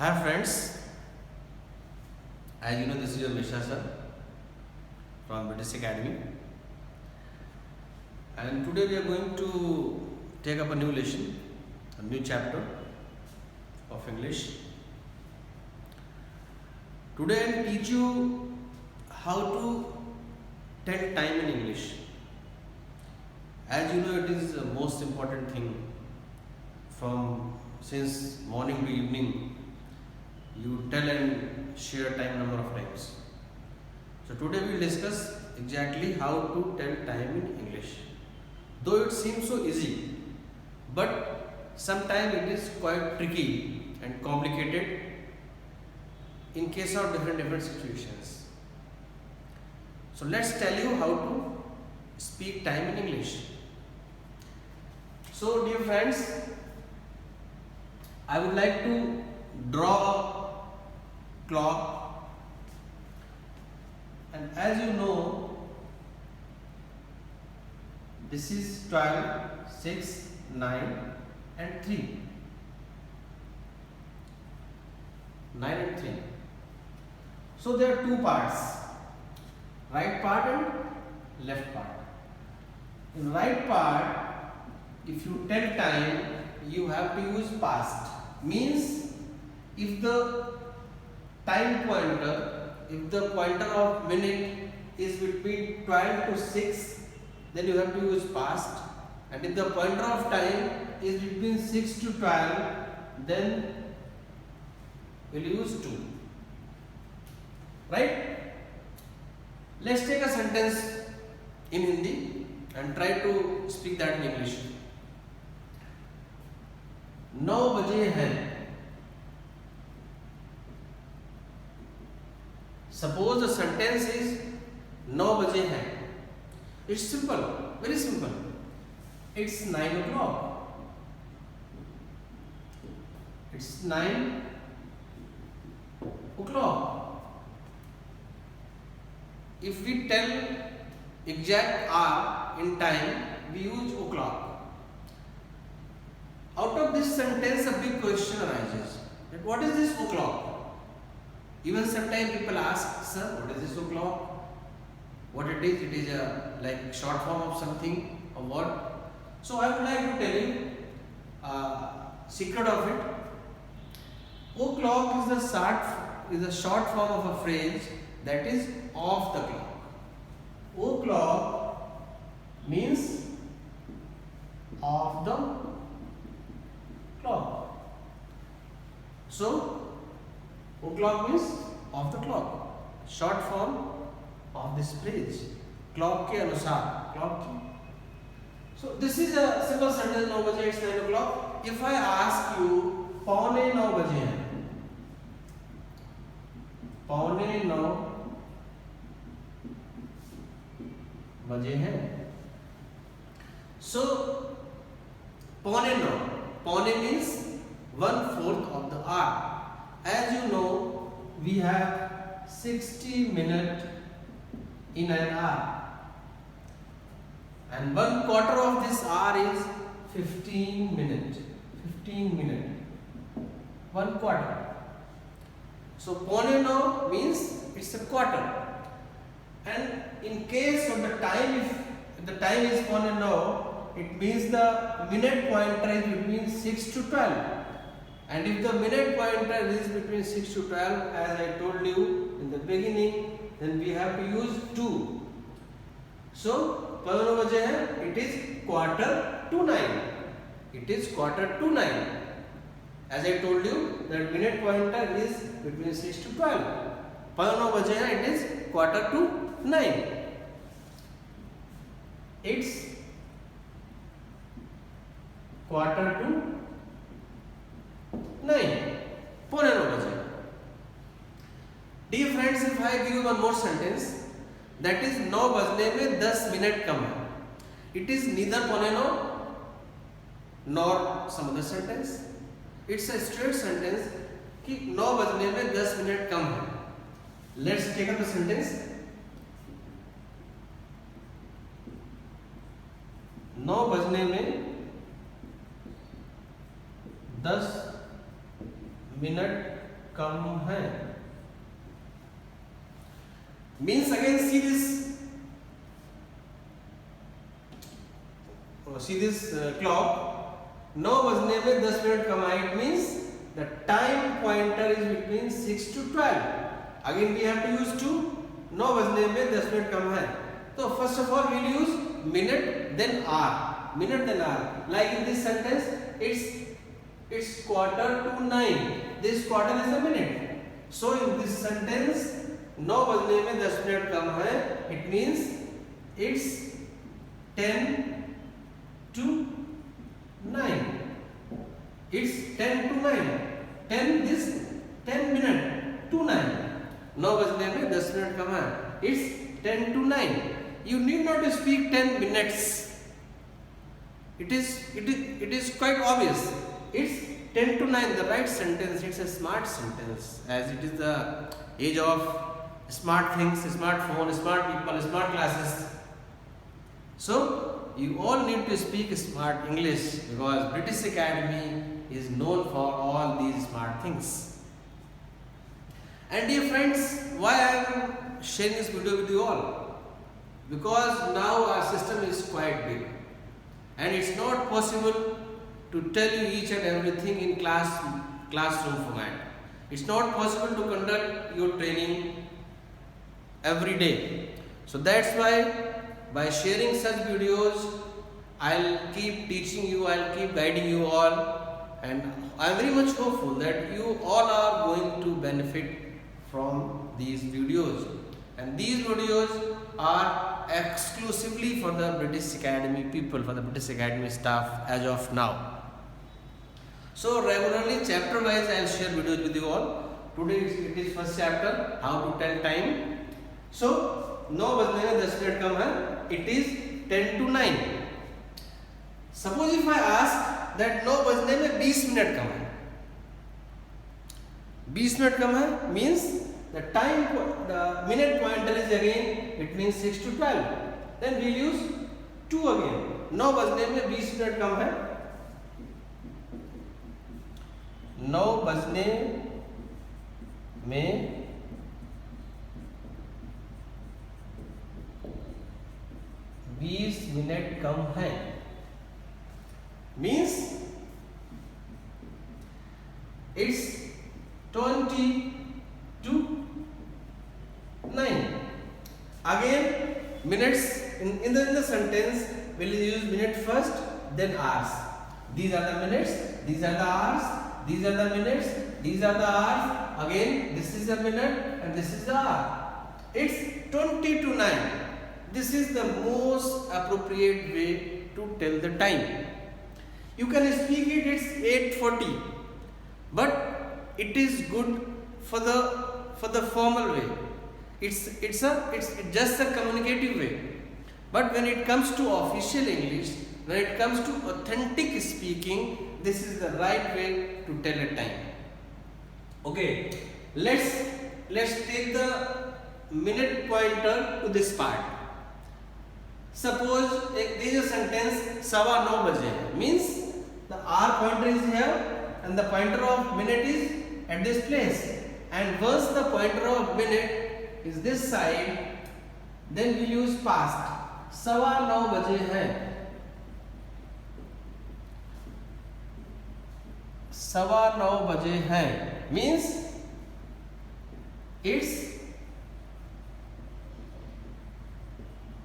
Hi friends, as you know this is your Mishra sir from British Academy, and today we are going to take up a new lesson, a new chapter of English. Today I will teach you how to tell time in English. As you know, it is the most important thing from since morning to evening. You tell and share time number of times. So today we will discuss exactly how to tell time in English. Though it seems so easy, but sometimes it is quite tricky and complicated in case of different situations. So let's tell you how to speak time in English. So dear friends, I would like to draw a clock, and as you know, this is 12, 6, 9 and 3. 9 and 3. So there are two parts, right part and left part. In right part, if you tell time, you have to use past. Means if the time pointer, if the pointer of minute is between 12 to 6, then you have to use past, and if the pointer of time is between 6 to 12, then we'll use 2. Right? Let's take a sentence in Hindi and try to speak that in English. 9 बजे हैं. Suppose the sentence is 9 बजे हैं. It's simple, very simple. It's 9 o'clock. It's 9 o'clock. If we tell exact hour in time, we use o'clock. Out of this sentence, a big question arises. That what is this o'clock? Even sometimes people ask, sir, what is this o'clock? What it is a like short form of something or what? So I would like to tell you secret of it. O'clock is a short form of a phrase that is off the clock. O'clock means off the clock. So o'clock means off the clock. Short form of this phrase. Clock के अनुसार. Clock की. So this is a simple sentence. 9 बजे, it's 9 o'clock. If I ask you, पौने 9 बजे हैं. पौने 9 बजे हैं. So पौने 9. पौने means 1/4 of the hour. As you know, we have 60 minutes in an hour, and 1/4 of this hour is 15 minutes. 15 minutes. 1/4. So पौने 9 means it's a quarter. And in case of the time, if the time is पौने 9, it means the minute pointer is between 6 to 12. And if the minute pointer is between 6 to 12, as I told you in the beginning, then we have to use 2. So, पौने 9 बजे है, it is 8:45. It is 8:45. As I told you, that minute pointer is between 6 to 12. पौने 9 बजे है, it is 8:45. It's 8:45. पौने 9 बजे. Dear friends, if I give you one more sentence, that is 9 बजने में 10 मिनट कम है. It is neither पौने 9 nor some other sentence. It's a straight sentence कि 9 बजने में 10 मिनट कम है. Let's take up the sentence. 9 बजने में 10 मिनट कम है। Means again see this clock, 9 बजने में 10 मिनट कम है। It means the time pointer is between 6 to 12। Again we have to use to, 9 बजने में 10 मिनट कम है, तो first of all we'll use minute then hour, minute then hour. Like in this sentence it's 8:45, this quarter is a minute, so in this sentence 9 बजने में 10 minute कम है, it means it's 10 to 9, it's 10 to 9, 10 minute to 9, 9 बजने में 10 minute कम है, it's 10 to 9। You need not to speak 10 minutes, it is quite obvious, it's 10 to 9, the right sentence. It's a smart sentence, as it is the age of smart things, smartphone, smart people, smart classes. So you all need to speak smart English, because British Academy is known for all these smart things. And dear friends, why I am sharing this video with you all? Because now our system is quite big, and it's not possible to tell you each and everything in classroom format. It's not possible to conduct your training every day. So that's why by sharing such videos, I'll keep teaching you, I'll keep guiding you all, and I'm very much hopeful that you all are going to benefit from these videos. And these videos are exclusively for the British Academy people, for the British Academy staff as of now. So regularly chapter wise I will share videos with you all. Today it is first chapter, how to tell time. So 9 बजने में 10 minute कम है, it is 10 to 9. Suppose if I ask that 9 बजने में 20 minute कम है, 20 minute कम है means the time, the minute pointer is again between 6 to 12. Then we'll use 2 again. 9 बजने में 20 मिनट कम है, 9 बजने में 20 मिनट कम है, means it's 20 to 9. Again minutes in the sentence we'll use minute first, then hours. These are the minutes, these are the hours, these are the minutes, these are the hours. Again this is the minute and this is the hour. It's 20 to 9. This is the most appropriate way to tell the time. You can speak it, it's 8:40, but it is good for the formal way. It's just a communicative way. But when it comes to official English, when it comes to authentic speaking, this is the right way to tell a time. Okay, let's take the minute pointer to this part. Suppose there is a sentence 9:15 बजे, means the hour pointer is here and the pointer of minute is at this place, and once the pointer of minute is this side, then we use past. 9:15 बजे हैं, 9:15 बजे हैं means it's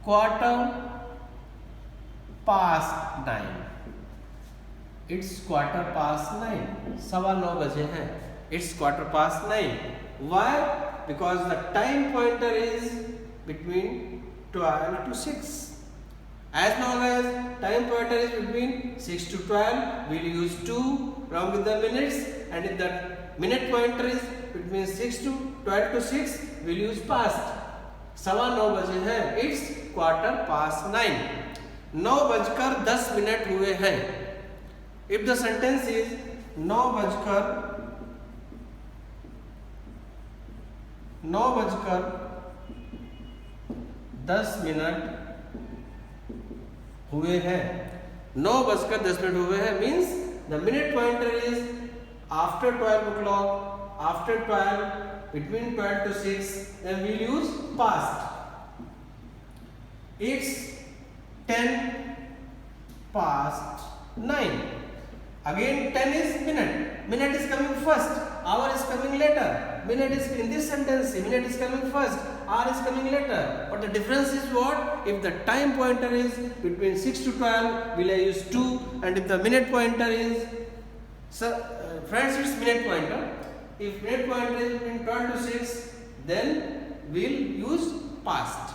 quarter past 9. It's quarter past 9. 9:15 बजे हैं. It's quarter past 9. Why? Because the time pointer is between 12 to 6. As long as time pointer is between 6 to 12, we'll use 2 along with the minutes, and if the minute pointer is between 6 to 12 to 6, we'll use past. 9:15 बजे हैं. It's quarter past 9. 9:10 हुए हैं. If the sentence is 9:10 हुए हैं, 9:10 हुए हैं means the minute pointer is after 12 o'clock, after 12, between 12 to 6, then we'll use past. It's 10 past 9. Again 10 is minute. Minute is coming first. Hour is coming later. Minute is in this sentence. Minute is coming first. Hour is coming later. But the difference is what? If the time pointer is between 6 to 12, we'll use 2. And if the minute pointer is, friends, it's minute pointer. If minute pointer is between 12 to 6, then we'll use past.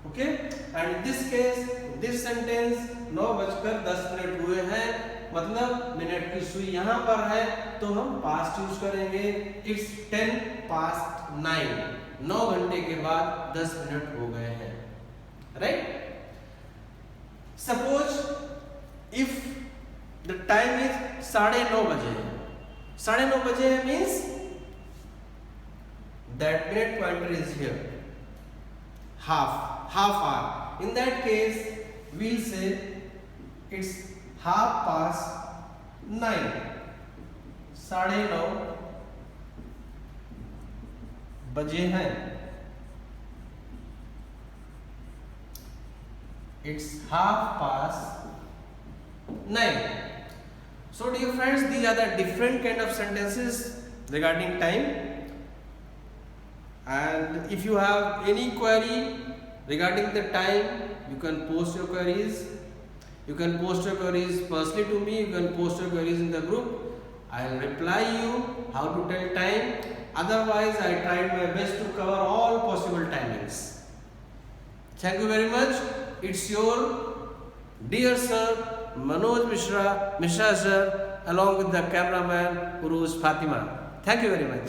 Okay? And in this case, this sentence 9:10 हुए हैं, मतलब minute की सुई यहाँ पर है, तो हम पास्ट यूज करेंगे. It's 10 past 9. 9 घंटे के बाद 10 मिनट हो गए हैं. Right? Suppose if the time is 9:30 बजे. 9:30 बजे means that minute pointer is here. half hour. In that case, we'll say it's 9:30. 9:30 बजे हैं. It's 9:30. So dear friends, these are the different kind of sentences regarding time. And if you have any query regarding the time, you can post your queries. You can post your queries personally to me. You can post your queries in the group. I'll reply you how to tell time. Otherwise, I tried my best to cover all possible timings. Thank you very much. It's your dear sir Manoj Mishra sir, along with the cameraman Uruz Fatima. Thank you very much.